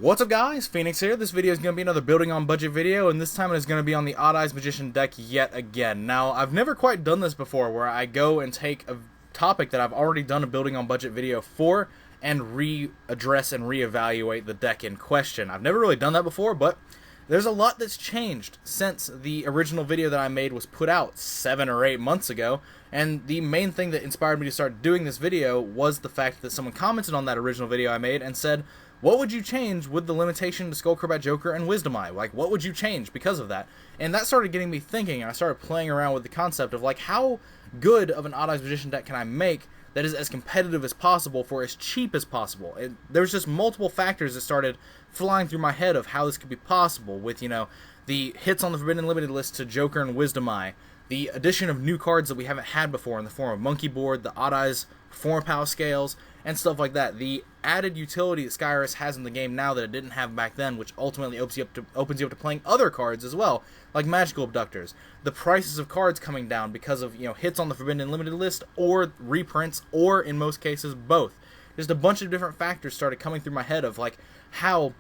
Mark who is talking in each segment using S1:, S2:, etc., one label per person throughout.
S1: What's up guys, Phoenix here. This video is going to be another building on budget video, and this time it is going to be on the Odd Eyes Magician deck yet again. Now, I've never quite done this before, where I go and take a topic that I've already done a building on budget video for, and readdress and reevaluate the deck in question. I've never really done that before, but there's a lot that's changed since the original video that I made was put out 7 or 8 months ago, and the main thing that inspired me to start doing this video was the fact that someone commented on that original video I made and said, what would you change with the limitation to Skull Crobat Joker and Wisdom Eye? Like, what would you change because of that? And that started getting me thinking, and I started playing around with the concept of, like, how good of an Odd Eyes Magician deck can I make that is as competitive as possible for as cheap as possible? And there's just multiple factors that started flying through my head of how this could be possible with, you know, the hits on the Forbidden Limited list to Joker and Wisdom Eye, the addition of new cards that we haven't had before in the form of Monkey Board, the Odd Eyes Performapal scales, and stuff like that. The added utility that Skyrus has in the game now that it didn't have back then, which ultimately opens you up to playing other cards as well, like Magical Abductors. The prices of cards coming down because of, you know, hits on the Forbidden Limited list, or reprints, or in most cases both. Just a bunch of different factors started coming through my head of, like, how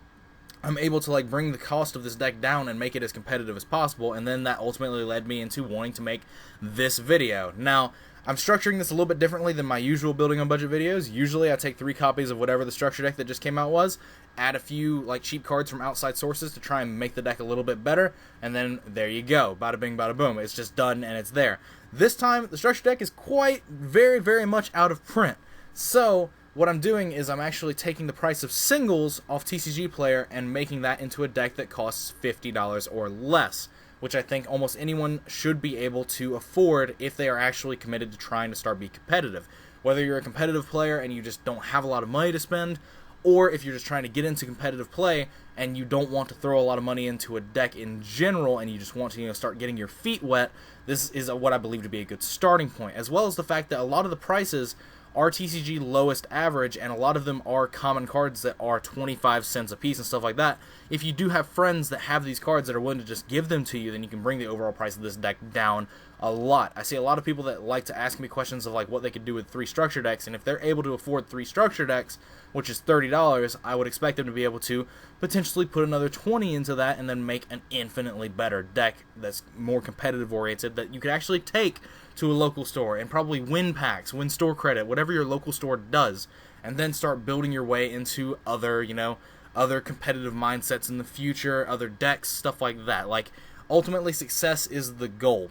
S1: I'm able to, like, bring the cost of this deck down and make it as competitive as possible, and then that ultimately led me into wanting to make this video. Now, I'm structuring this a little bit differently than my usual building on budget videos. Usually I take 3 copies of whatever the structure deck that just came out was, add a few, like, cheap cards from outside sources to try and make the deck a little bit better, and then there you go. Bada bing, bada boom. It's just done and it's there. This time, the structure deck is quite, very, very much out of print. So what I'm doing is I'm actually taking the price of singles off TCG Player and making that into a deck that costs $50 or less, which I think almost anyone should be able to afford if they are actually committed to trying to start being competitive. Whether you're a competitive player and you just don't have a lot of money to spend, or if you're just trying to get into competitive play and you don't want to throw a lot of money into a deck in general and you just want to, you know, start getting your feet wet, this is what I believe to be a good starting point, as well as the fact that a lot of the prices are TCG lowest average, and a lot of them are common cards that are 25 cents a piece and stuff like that. If you do have friends that have these cards that are willing to just give them to you, then you can bring the overall price of this deck down a lot. I see a lot of people that like to ask me questions of, like, what they could do with 3 structure decks, and if they're able to afford 3 structure decks, which is $30, I would expect them to be able to potentially put another 20 into that and then make an infinitely better deck that's more competitive oriented that you could actually take to a local store and probably win packs, win store credit, whatever your local store does, and then start building your way into other, you know, other competitive mindsets in the future, other decks, stuff like that. Like, ultimately success is the goal.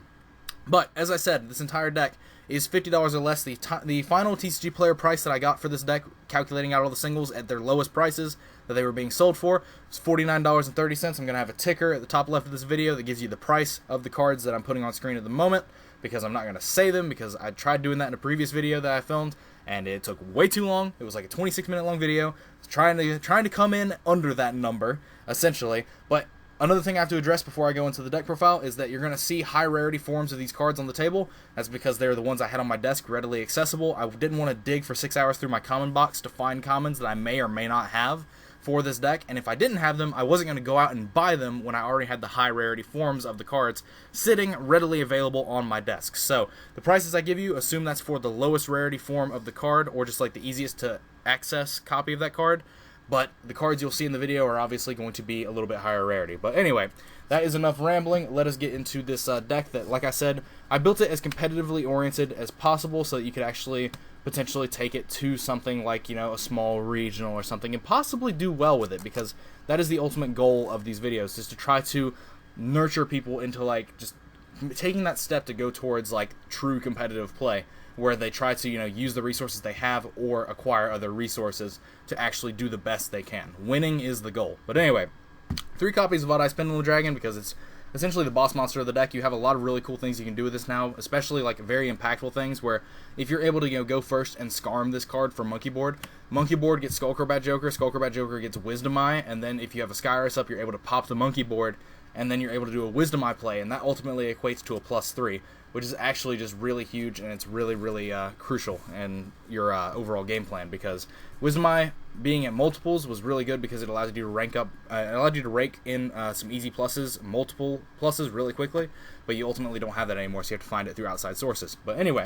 S1: But, as I said, this entire deck is $50 or less. The final TCG Player price that I got for this deck, calculating out all the singles at their lowest prices that they were being sold for, was $49.30. I'm going to have a ticker at the top left of this video that gives you the price of the cards that I'm putting on screen at the moment, because I'm not going to say them, because I tried doing that in a previous video that I filmed, and it took way too long. It was like a 26-minute long video, trying to come in under that number, essentially. But another thing I have to address before I go into the deck profile is that you're going to see high rarity forms of these cards on the table. That's because they're the ones I had on my desk readily accessible. I didn't want to dig for 6 hours through my common box to find commons that I may or may not have for this deck, and if I didn't have them, I wasn't going to go out and buy them when I already had the high rarity forms of the cards sitting readily available on my desk. So the prices I give you, assume that's for the lowest rarity form of the card, or just like the easiest to access copy of that card. But the cards you'll see in the video are obviously going to be a little bit higher rarity. But anyway, that is enough rambling. Let us get into this deck that, like I said, I built it as competitively oriented as possible so that you could actually potentially take it to something like, you know, a small regional or something and possibly do well with it, because that is the ultimate goal of these videos, is to try to nurture people into, like, just taking that step to go towards, like, true competitive play, where they try to, you know, use the resources they have or acquire other resources to actually do the best they can. Winning is the goal. But anyway, 3 copies of Odd Eyes Pendulum Dragon, because it's essentially the boss monster of the deck. You have a lot of really cool things you can do with this now, especially, like, very impactful things, where if you're able to, you know, go first and scarm this card for Monkey Board gets Skull Crobat Joker, Skull Crobat Joker gets Wisdom Eye, and then if you have a Skyrus up, you're able to pop the Monkey Board and then you're able to do a Wisdom Eye play, and that ultimately equates to a +3, which is actually just really huge, and it's really, really crucial in your overall game plan, because Wisdom Eye being at multiples was really good because it allows you to rank up, it allowed you to rake in some easy pluses, multiple pluses really quickly, but you ultimately don't have that anymore, so you have to find it through outside sources. But anyway,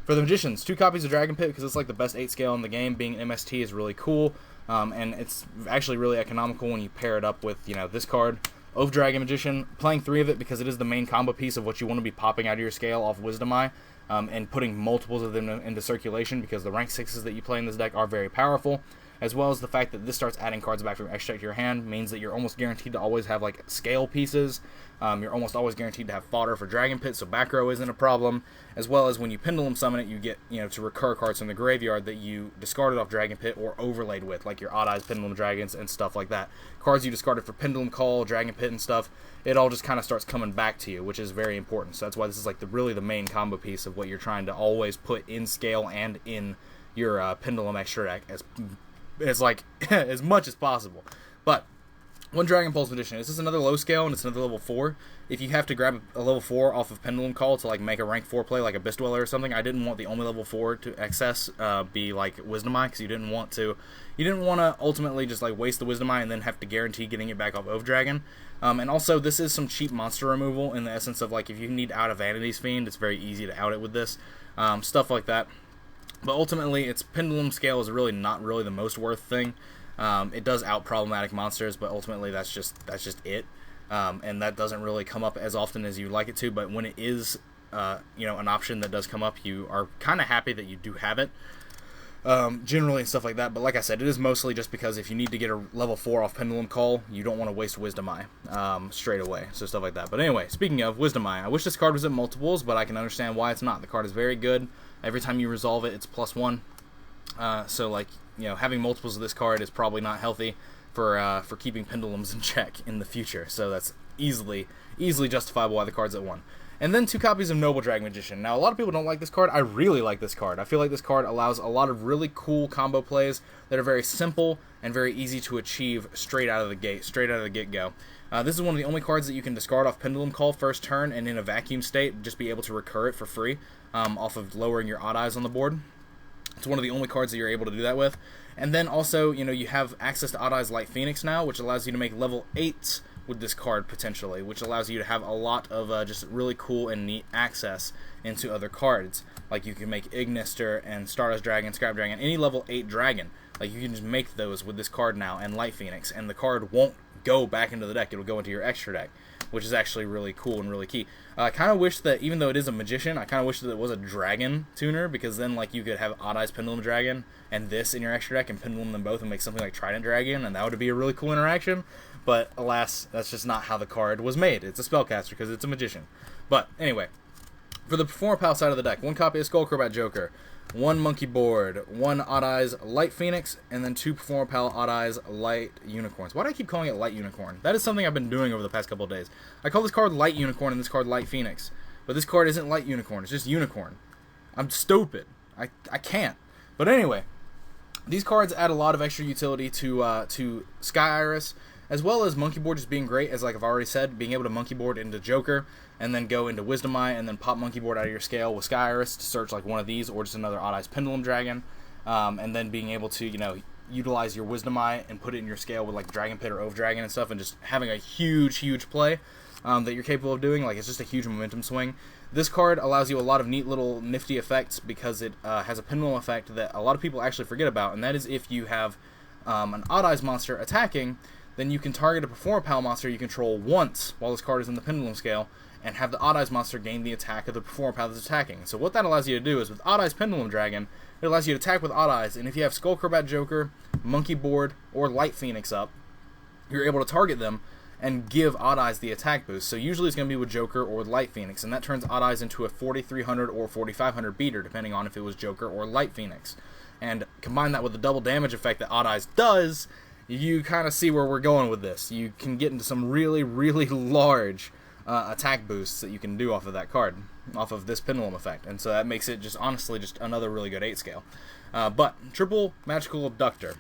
S1: for the Magicians, 2 copies of Dragon Pit, because it's like the best 8 scale in the game. Being MST is really cool, and it's actually really economical when you pair it up with, you know, this card. Of Dragon Magician, playing 3 of it because it is the main combo piece of what you want to be popping out of your scale off Wisdom Eye, and putting multiples of them into circulation, because the rank 6s that you play in this deck are very powerful, as well as the fact that this starts adding cards back from your extra deck to your hand means that you're almost guaranteed to always have like scale pieces. You're almost always guaranteed to have fodder for Dragon Pit, so back row isn't a problem, as well as when you Pendulum Summon it, you get, you know, to recur cards from the graveyard that you discarded off Dragon Pit or overlaid with, like your Odd Eyes Pendulum Dragons and stuff like that. Cards you discarded for Pendulum Call, Dragon Pit and stuff, it all just kind of starts coming back to you, which is very important. So that's why this is like really the main combo piece of what you're trying to always put in scale and in your Pendulum extra deck as like as much as possible. But 1 Dragon Pulse Magician. This is another low scale, and it's another level 4. If you have to grab a level 4 off of Pendulum Call to like make a rank 4 play, like Abyss Dweller or something, I didn't want the only level 4 to access be like Wisdom Eye, because you didn't want to ultimately just like waste the Wisdom Eye and then have to guarantee getting it back off of Dragon. And also, this is some cheap monster removal in the essence of like if you need to out a Vanity's Fiend, it's very easy to out it with this, stuff like that. But ultimately, its Pendulum scale is really not really the most worth thing. It does out problematic monsters, but ultimately that's just it, and that doesn't really come up as often as you'd like it to. But when it is, you know, an option that does come up, you are kind of happy that you do have it, generally and stuff like that. But like I said, it is mostly just because if you need to get a level 4 off Pendulum Call, you don't want to waste Wisdom Eye straight away, so stuff like that. But anyway, speaking of Wisdom Eye, I wish this card was at multiples, but I can understand why it's not. The card is very good. Every time you resolve it, it's +1. So like, you know, having multiples of this card is probably not healthy for keeping pendulums in check in the future. So that's easily justifiable why the card's at 1. And then 2 copies of Noble Dragon Magician. Now, a lot of people don't like this card. I really like this card. I feel like this card allows a lot of really cool combo plays that are very simple and very easy to achieve straight out of the get-go. This is one of the only cards that you can discard off Pendulum Call first turn, and in a vacuum state, just be able to recur it for free off of lowering your Odd Eyes on the board. It's one of the only cards that you're able to do that with. And then also, you know, you have access to Odd Eyes Light Phoenix now, which allows you to make level 8s with this card potentially, which allows you to have a lot of just really cool and neat access into other cards. Like you can make Ignister and Stardust Dragon, Scrap Dragon, any level 8 dragon. Like you can just make those with this card now and Light Phoenix, and the card won't go back into the deck, it'll go into your extra deck, which is actually really cool and really key. I kind of wish that, even though it is a Magician, I kind of wish that it was a Dragon tuner, because then like you could have Odd Eyes Pendulum Dragon and this in your extra deck and pendulum them both and make something like Trident Dragon, and that would be a really cool interaction. But alas, that's just not how the card was made. It's a spellcaster because it's a Magician. But anyway, for the Performapal side of the deck, 1 copy of Skullcrobat Joker, 1 Monkey Board, 1 Odd Eyes Light Phoenix, and then 2 Performapal Odd Eyes Light Unicorns. Why do I keep calling it Light Unicorn? That is something I've been doing over the past couple of days. I call this card Light Unicorn and this card Light Phoenix. But this card isn't Light Unicorn, it's just Unicorn. I'm stupid. I can't. But anyway, these cards add a lot of extra utility to Sky Iris, as well as Monkey Board just being great, as like I've already said, being able to Monkey Board into Joker, and then go into Wisdom Eye, and then pop Monkey Board out of your scale with Sky Iris to search like one of these, or just another Odd Eyes Pendulum Dragon, and then being able to, you know, utilize your Wisdom Eye and put it in your scale with like Dragon Pit or Ove Dragon and stuff, and just having a huge play that you're capable of doing. Like, it's just a huge momentum swing. This card allows you a lot of neat little nifty effects, because it has a pendulum effect that a lot of people actually forget about, and that is if you have an Odd Eyes monster attacking, then you can target a Performapal monster you control once while this card is in the pendulum scale, and have the Odd Eyes monster gain the attack of the Performapal that's attacking. So what that allows you to do is, with Odd Eyes Pendulum Dragon, it allows you to attack with Odd Eyes, and if you have Skullcrobat Joker, Monkey Board, or Light Phoenix up, you're able to target them and give Odd Eyes the attack boost. So usually it's going to be with Joker or with Light Phoenix, and that turns Odd Eyes into a 4300 or 4500 beater, depending on if it was Joker or Light Phoenix. And combine that with the double damage effect that Odd Eyes does, you kind of see where we're going with this. You can get into some really large attack boosts that you can do off of that card, off of this pendulum effect, and so that makes it just honestly just another really good 8 scale. But Triple Magical Abductor,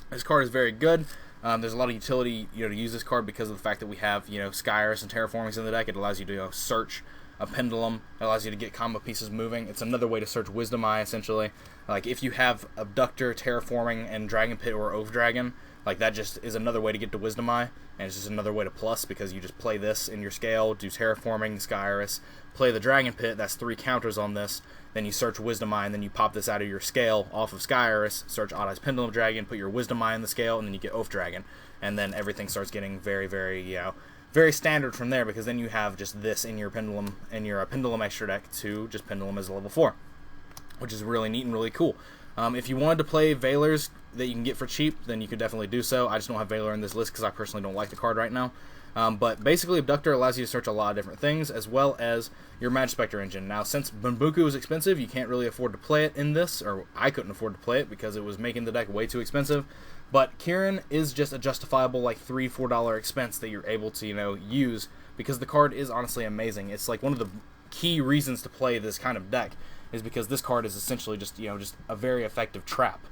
S1: this card is very good. There's a lot of utility, to use this card because of the fact that we have, Skyris and Terraformings in the deck. It allows you to, search a pendulum. It allows you to get combo pieces moving. It's another way to search Wisdom Eye, essentially. Like, if you have Abductor, Terraforming, and Dragon Pit or Oath Dragon, like, that just is another way to get to Wisdom Eye, and it's just another way to plus, because you just play this in your scale, do Terraforming, Skyris, play the Dragon Pit, that's 3 counters on this, then you search Wisdom Eye, and then you pop this out of your scale off of Skyris, search Odd Eye's Pendulum Dragon, put your Wisdom Eye in the scale, and then you get Oath Dragon, and then everything starts getting very, very, very standard from there, because then you have just this in your Pendulum, Pendulum extra deck to just Pendulum as a level 4, which is really neat and really cool. If you wanted to play Valors that you can get for cheap, then you could definitely do so. I just don't have Valor in this list because I personally don't like the card right now. But basically, Abductor allows you to search a lot of different things, as well as your Magispector engine. Now, since Bunbuku is expensive, you can't really afford to play it in this, or I couldn't afford to play it because it was making the deck way too expensive. But Kieran is just a justifiable, like, $3-4 expense that you're able to, use, because the card is honestly amazing. It's like one of the key reasons to play this kind of deck is because this card is essentially just, just a very effective trap.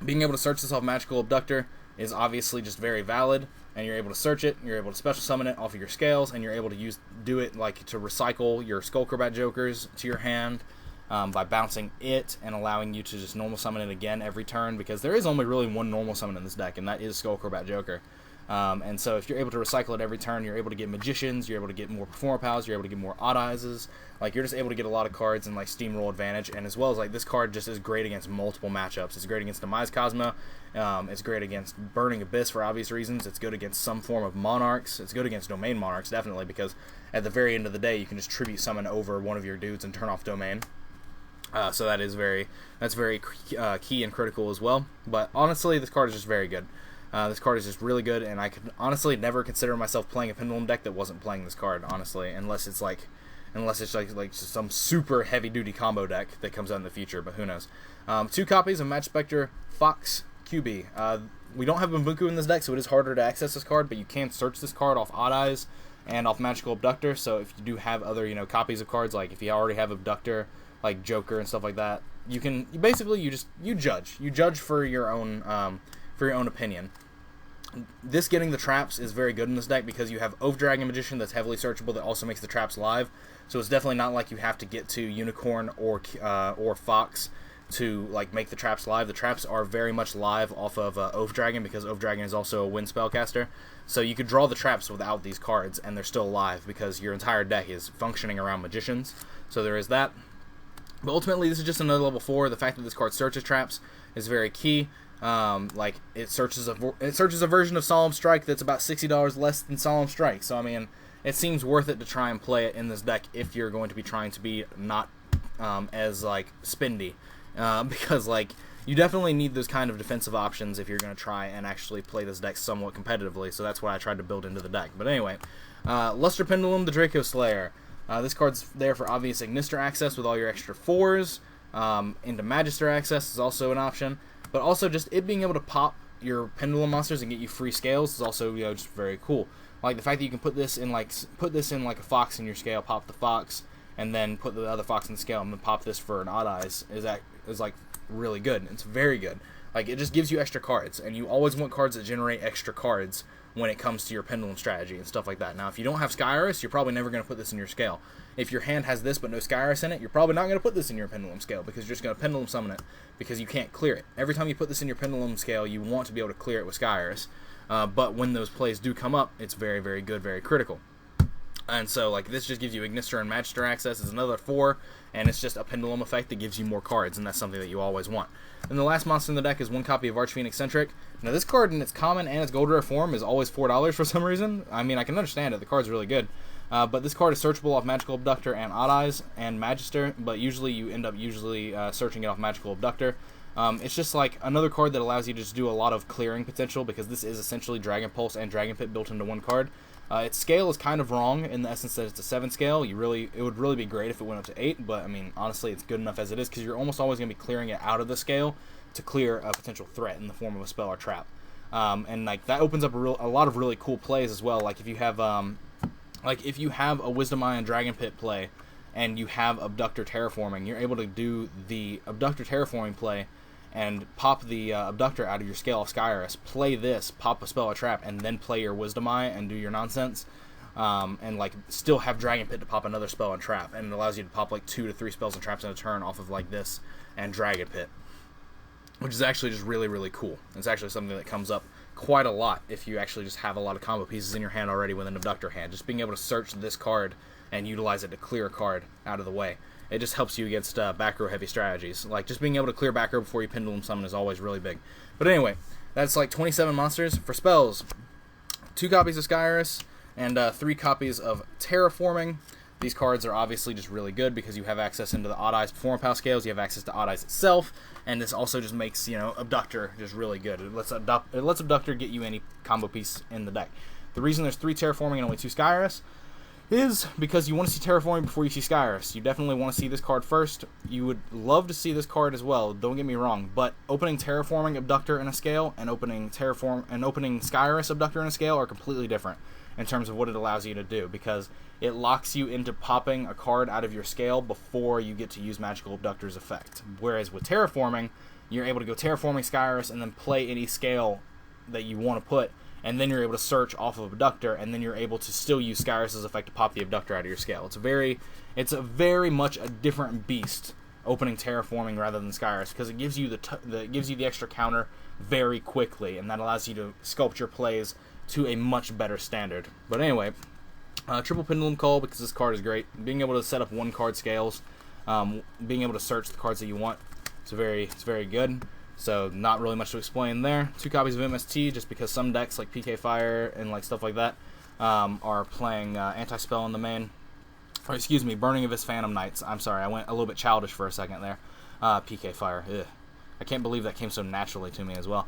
S1: Being able to search this off Magical Abductor is obviously just very valid, and you're able to search it, you're able to special summon it off of your scales, and you're able to do it like to recycle your Skullcrobat Jokers to your hand by bouncing it and allowing you to just normal summon it again every turn, because there is only really one normal summon in this deck, and that is Skullcrobat Joker. And so if you're able to recycle it every turn, you're able to get Magicians, you're able to get more Performapals, you're able to get more Odd Eyes, like, you're just able to get a lot of cards and, like, steamroll advantage, and as well as, like, this card just is great against multiple matchups. It's great against Demise Cosmo, it's great against Burning Abyss for obvious reasons, it's good against some form of Monarchs, it's good against Domain Monarchs, definitely, because at the very end of the day, you can just Tribute Summon over one of your dudes and turn off Domain. So that's very key and critical as well, but honestly, this card is just very good. This card is just really good, and I could honestly never consider myself playing a Pendulum deck that wasn't playing this card, honestly, unless it's like just some super heavy-duty combo deck that comes out in the future, but who knows. 2 copies of Magispector Fox QB. We don't have Bunbuku in this deck, so it is harder to access this card, but you can search this card off Odd Eyes and off Magical Abductor, so if you do have other, copies of cards, like if you already have Abductor, like Joker and stuff like that, you can, basically, you judge for your own opinion. This getting the traps is very good in this deck because you have Oath Dragon Magician that's heavily searchable that also makes the traps live, so it's definitely not like you have to get to Unicorn or Fox to, like, make the traps live. The traps are very much live off of Oath Dragon, because Oath Dragon is also a wind spellcaster, so you could draw the traps without these cards and they're still live because your entire deck is functioning around Magicians, so there is that. But ultimately, this is just another level 4. The fact that this card searches traps is very key. Like, it searches a version of Solemn Strike that's about $60 less than Solemn Strike. So I mean, it seems worth it to try and play it in this deck if you're going to be trying to be not as, like, spendy, because, like, you definitely need those kind of defensive options if you're going to try and actually play this deck somewhat competitively. So that's what I tried to build into the deck. But anyway, Luster Pendulum, the Dracoslayer. This card's there for obvious Ignister access with all your extra 4s. Into Magister access is also an option. But also just it being able to pop your Pendulum monsters and get you free scales is also, just very cool. Like the fact that you can put this in like a Fox in your scale, pop the Fox, and then put the other Fox in the scale and then pop this for an Odd Eyes is like really good. It's very good. Like, it just gives you extra cards, and you always want cards that generate extra cards when it comes to your Pendulum strategy and stuff like that. Now, if you don't have Skyris, you're probably never going to put this in your scale. If your hand has this but no Skyris in it, you're probably not going to put this in your Pendulum scale because you're just going to Pendulum summon it because you can't clear it. Every time you put this in your Pendulum scale, you want to be able to clear it with Skyris. But when those plays do come up, it's very, very good, very critical. And so, like, this just gives you Ignister and Magister access. It's another 4, and it's just a Pendulum effect that gives you more cards, and that's something that you always want. And the last monster in the deck is 1 copy of Archfiend Eccentric. Now, this card in its common and its gold rare form is always $4 for some reason. I mean, I can understand it. The card's really good. But this card is searchable off Magical Abductor and Odd Eyes and Magister, but usually you end up searching it off Magical Abductor. It's just like another card that allows you to just do a lot of clearing potential because this is essentially Dragon Pulse and Dragon Pit built into one card. Its scale is kind of wrong in the essence that it's a 7 scale. It would really be great if it went up to 8, but I mean, honestly, it's good enough as it is because you're almost always going to be clearing it out of the scale to clear a potential threat in the form of a spell or trap. And like that opens up a lot of really cool plays as well. Like if you have a Wisdom Eye and Dragon Pit play, and you have Abductor Terraforming, you're able to do the Abductor Terraforming play and pop the Abductor out of your Scale of Skyrus, play this, pop a spell or trap, and then play your Wisdom Eye and do your nonsense, and like still have Dragon Pit to pop another spell and trap, and it allows you to pop like 2 to 3 spells and traps in a turn off of like this and Dragon Pit, which is actually just really, really cool. It's actually something that comes up quite a lot if you actually just have a lot of combo pieces in your hand already with an Abductor hand. Just being able to search this card and utilize it to clear a card out of the way. It just helps you against back row heavy strategies. Like, just being able to clear back row before you Pendulum Summon is always really big. But anyway, that's like 27 monsters. For spells, 2 copies of Skyrus and 3 copies of Terraforming. These cards are obviously just really good because you have access into the Odd Eyes Performapal scales, you have access to Odd Eyes itself, and this also just makes, you know, Abductor just really good. It lets Abductor get you any combo piece in the deck. The reason there's 3 Terraforming and only 2 Skyrus is because you want to see Terraforming before you see Skyrus. You definitely want to see this card first. You would love to see this card as well, don't get me wrong, but opening Terraforming Abductor in a scale and opening Skyrus Abductor in a scale are completely different in terms of what it allows you to do, because it locks you into popping a card out of your scale before you get to use Magical Abductor's effect. Whereas with Terraforming, you're able to go Terraforming Skyrus and then play any scale that you want to put, and then you're able to search off of Abductor, and then you're able to still use Skyrus' effect to pop the Abductor out of your scale. It's a very much a different beast opening Terraforming rather than Skyrus, because it gives you the extra counter very quickly, and that allows you to sculpt your plays to a much better standard. But anyway, triple Pendulum Call, because this card is great. Being able to set up 1 card scales, being able to search the cards that you want, it's very good. So not really much to explain there. 2 copies of MST, just because some decks like PK Fire and like stuff like that are playing Anti-Spell in the main. Or excuse me, Burning of His Phantom Knights. I'm sorry, I went a little bit childish for a second there. PK Fire. Ugh. I can't believe that came so naturally to me as well.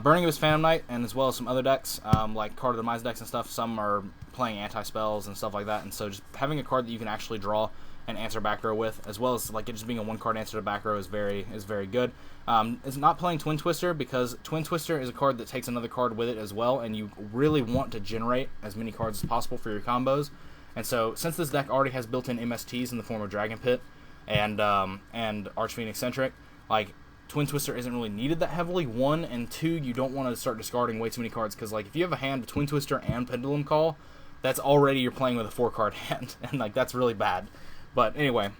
S1: Burning of His Phantom Knight, and as well as some other decks, like Card of the Demise decks and stuff, some are playing anti-spells and stuff like that, and so just having a card that you can actually draw and answer back row with, as well as like it just being a 1-card answer to back row is very good. It's not playing Twin Twister, because Twin Twister is a card that takes another card with it as well, and you really want to generate as many cards as possible for your combos. And so, since this deck already has built-in MSTs in the form of Dragon Pit and Arch Phoenix Centric, like, Twin Twister isn't really needed that heavily, 1, and 2, you don't want to start discarding way too many cards, because like if you have a hand of Twin Twister and Pendulum Call, that's already you're playing with a 4-card hand, and like that's really bad. But anyway,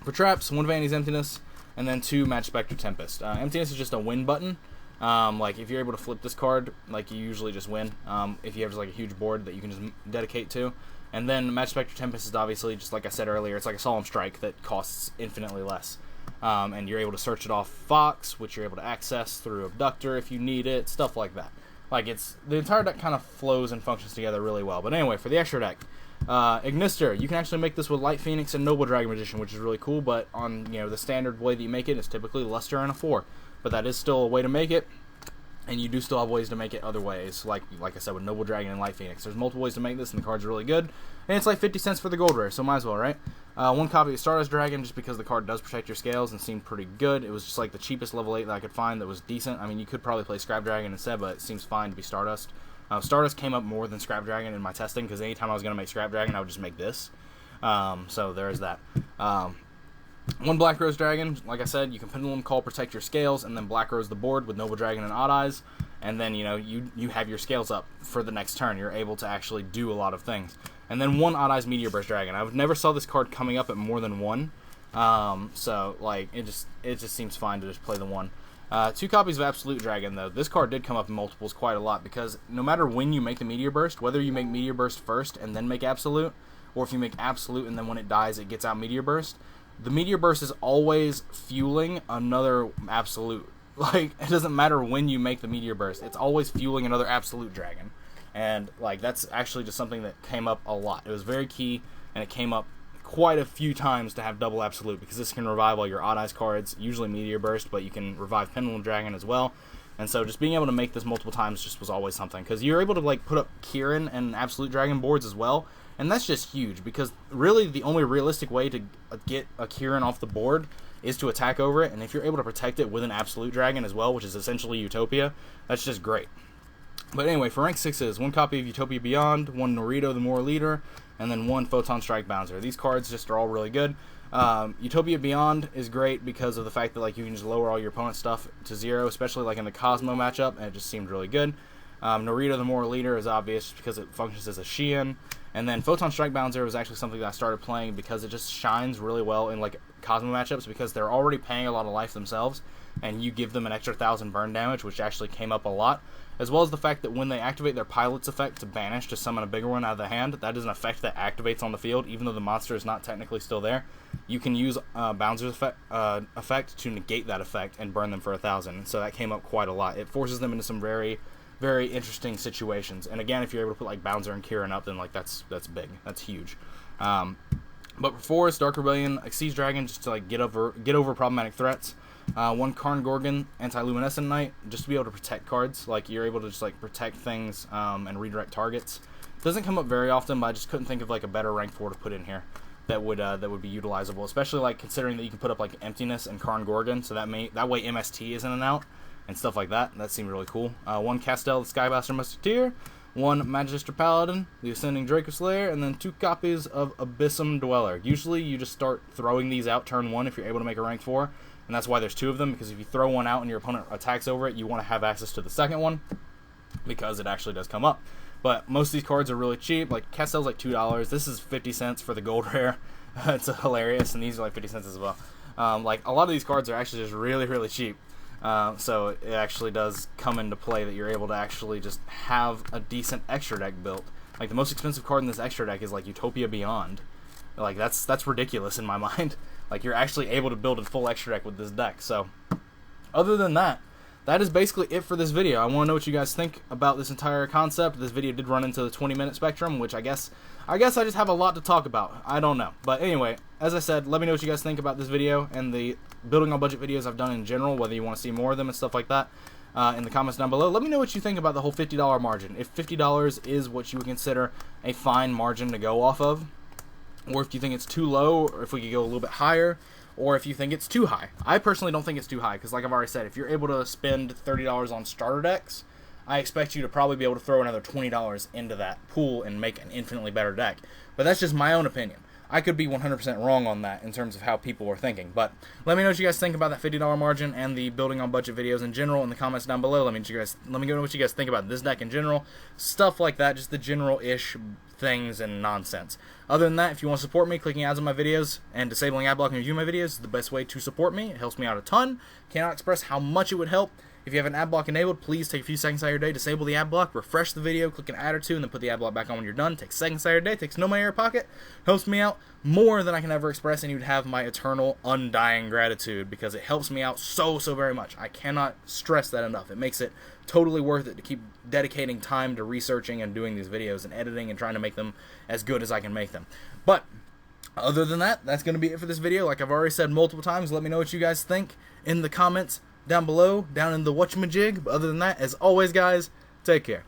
S1: for traps, 1 Vanity's Emptiness, and then 2 Match Spectre Tempest. Emptiness is just a win button. Like if you're able to flip this card, like you usually just win. If you have just like a huge board that you can just dedicate to. And then Match Spectre Tempest is obviously, just like I said earlier, it's like a Solemn Strike that costs infinitely less. And you're able to search it off Fox, which you're able to access through Abductor if you need it, stuff like that. Like, the entire deck kind of flows and functions together really well. But anyway, for the extra deck, Ignister, you can actually make this with Light Phoenix and Noble Dragon Magician, which is really cool, but on, you know, the standard way that you make it is typically Luster and a 4. But that is still a way to make it, and you do still have ways to make it other ways, like I said, with Noble Dragon and Light Phoenix. There's multiple ways to make this, and the card's really good. And it's like 50 cents for the gold rare, so might as well, right? 1 copy of Stardust Dragon, just because the card does protect your scales and seemed pretty good. It was just like the cheapest level 8 that I could find that was decent. I mean, you could probably play Scrap Dragon instead, but it seems fine to be Stardust. Stardust came up more than Scrap Dragon in my testing, because anytime I was going to make Scrap Dragon, I would just make this. So there is that. 1 Black Rose Dragon, like I said, you can Pendulum Call, protect your scales, and then Black Rose the board with Noble Dragon and Odd Eyes, and then, you know, you have your scales up for the next turn. You're able to actually do a lot of things. And then 1 Odd Eyes Meteor Burst Dragon. I never saw this card coming up at more than 1, so, like, it just seems fine to just play the 1. 2 copies of Absolute Dragon, though. This card did come up in multiples quite a lot, because no matter when you make the Meteor Burst, whether you make Meteor Burst first and then make Absolute, or if you make Absolute and then when it dies it gets out Meteor Burst, the Meteor Burst is always fueling another Absolute. Like, it doesn't matter when you make the Meteor Burst, it's always fueling another Absolute Dragon. And, like, that's actually just something that came up a lot. It was very key, and it came up quite a few times to have double Absolute, because this can revive all your Odd Eyes cards, usually Meteor Burst, but you can revive Pendulum Dragon as well. And so just being able to make this multiple times just was always something, because you're able to, like, put up Kieran and Absolute Dragon boards as well, and that's just huge, because really the only realistic way to get a Kieran off the board is to attack over it, and if you're able to protect it with an Absolute Dragon as well, which is essentially Utopia, that's just great. But anyway, for rank 6s, 1 copy of Utopia Beyond, 1 Norito the Moral Leader, and then 1 Photon Strike Bouncer. These cards just are all really good. Utopia Beyond is great because of the fact that like you can just lower all your opponent's stuff to 0, especially like in the Cosmo matchup, and it just seemed really good. Narita the Moral Leader is obvious because it functions as a Sheehan. And then Photon Strike Bouncer was actually something that I started playing because it just shines really well in like Cosmo matchups because they're already paying a lot of life themselves, and you give them an extra 1,000 burn damage, which actually came up a lot, as well as the fact that when they activate their Pilot's effect to banish to summon a bigger one out of the hand, that is an effect that activates on the field, even though the monster is not technically still there. You can use Bouncer's effect to negate that effect and burn them for 1,000, so that came up quite a lot. It forces them into some very interesting situations, and again, if you're able to put like Bouncer and Kieran up, then like that's big, that's huge. But for Forest, Dark Rebellion, Siege Dragon, just to like get over problematic threats. One Karn Gorgon, Anti-Luminescent Knight, just to be able to protect cards. Like you're able to just like protect things and redirect targets. Doesn't come up very often, but I just couldn't think of like a better rank 4 to put in here that would be utilizable, especially like considering that you can put up like Emptiness and Karn Gorgon, so that way MST is in and out and stuff like that. That seemed really cool. One Castel, the Skybuster Musketeer. One Magister Paladin, the Ascending Dracoslayer, and then 2 copies of Abyssum Dweller. Usually you just start throwing these out turn 1 if you're able to make a rank 4, and that's why there's 2 of them, because if you throw one out and your opponent attacks over it, you want to have access to the second one, because it actually does come up. But most of these cards are really cheap. Like Castel's like $2. This is 50 cents for the gold rare. It's hilarious, and these are like 50 cents as well. Like a lot of these cards are actually just really cheap. So it actually does come into play that you're able to actually just have a decent extra deck built. Like the most expensive card in this extra deck is like Utopia Beyond. Like that's ridiculous in my mind. Like you're actually able to build a full extra deck with this deck. So other than that, that is basically it for this video. I want to know what you guys think about this entire concept. This video did run into the 20-minute spectrum, which I guess I just have a lot to talk about. I don't know. But anyway, as I said, let me know what you guys think about this video and the building on budget videos I've done in general, whether you want to see more of them and stuff like that, in the comments down below. Let me know what you think about the whole $50 margin. If $50 is what you would consider a fine margin to go off of, or if you think it's too low, or if we could go a little bit higher, or if you think it's too high. I personally don't think it's too high, because like I've already said, if you're able to spend $30 on starter decks, I expect you to probably be able to throw another $20 into that pool and make an infinitely better deck. But that's just my own opinion. I could be 100% wrong on that in terms of how people are thinking. But let me know what you guys think about that $50 margin and the building on budget videos in general in the comments down below. Let me know what you guys think about this deck in general. Stuff like that, just the general-ish things and nonsense. Other than that, if you want to support me, clicking ads on my videos and disabling ad block and review my videos is the best way to support me. It helps me out a ton. Cannot express how much it would help. If you have an ad block enabled, please take a few seconds out of your day, disable the ad block, refresh the video, click an ad or 2, and then put the ad block back on when you're done. Takes seconds out of your day, takes no money out of your pocket, helps me out more than I can ever express, and you'd have my eternal, undying gratitude, because it helps me out so very much. I cannot stress that enough. It makes it totally worth it to keep dedicating time to researching and doing these videos and editing and trying to make them as good as I can make them. But other than that, that's going to be it for this video. Like I've already said multiple times, let me know what you guys think in the comments down below, down in the whatchamajig. But other than that, as always, guys, take care.